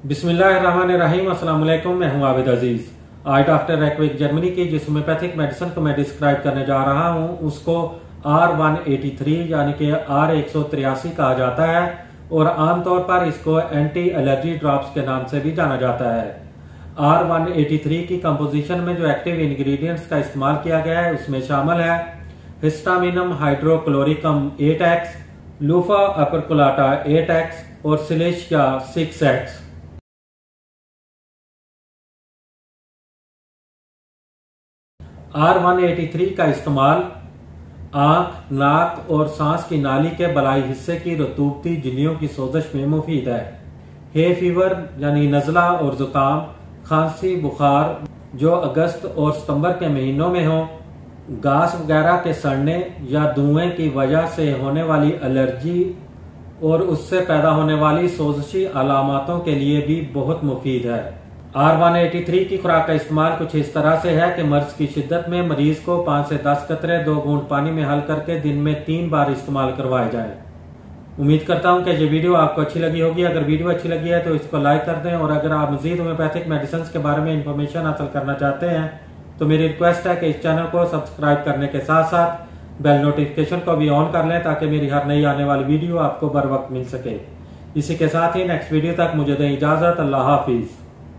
बिस्मिल्लाहिर्रहमानिर्रहीम। अस्सलाम वालेकुम। मैं हूं आबिद अजीज। आज डॉक्टर रेकविक जर्मनी की जिस होम्योपैथिक मेडिसिन को मैं डिस्क्राइब करने जा रहा हूं उसको R183 यानी कि R183 कहा जाता है और आमतौर पर इसको एंटी एलर्जी ड्रॉप्स के नाम से भी जाना जाता है। R183 की कंपोजिशन में जो एक्टिव इंग्रेडिएंट्स का इस्तेमाल किया गया है उसमें शामिल है हिस्टामिनम हाइड्रोक्लोरिकम 8X, लूफा अपर्कुलाटा 8X और सिलेशिया 6X। R183 का इस्तेमाल आंख, नाक और सांस की नाली के बलाई हिस्से की रतूबती झिल्लियों की सोजश में मुफीद है। हे फीवर यानी नज़ला और जुकाम, खांसी, बुखार जो अगस्त और सितंबर के महीनों में हो, घास वगैरह के सड़ने या धुएं की वजह से होने वाली एलर्जी और उससे पैदा होने वाली सोजशी अलामतों के लिए भी बहुत मुफीद है। R183 की खुराक का इस्तेमाल कुछ इस तरह से है कि मर्ज की शिद्दत में मरीज को 5 से 10 कतरे 2 घूंट पानी में हल करके दिन में 3 बार इस्तेमाल करवाए जाए। उम्मीद करता हूं कि ये वीडियो आपको अच्छी लगी होगी। अगर वीडियो अच्छी लगी है तो इसको लाइक कर दें और अगर आप मजीद होम्योपैथिक मेडिसिन के बारे में इंफॉर्मेशन हासिल करना चाहते हैं तो मेरी रिक्वेस्ट है कि इस चैनल को सब्सक्राइब करने के साथ साथ बेल नोटिफिकेशन को भी ऑन कर लें ताकि मेरी हर नई आने वाली वीडियो आपको बर वक्त मिल सके। इसी के साथ ही नेक्स्ट वीडियो तक मुझे दें इजाजत। अल्लाह हाफिज।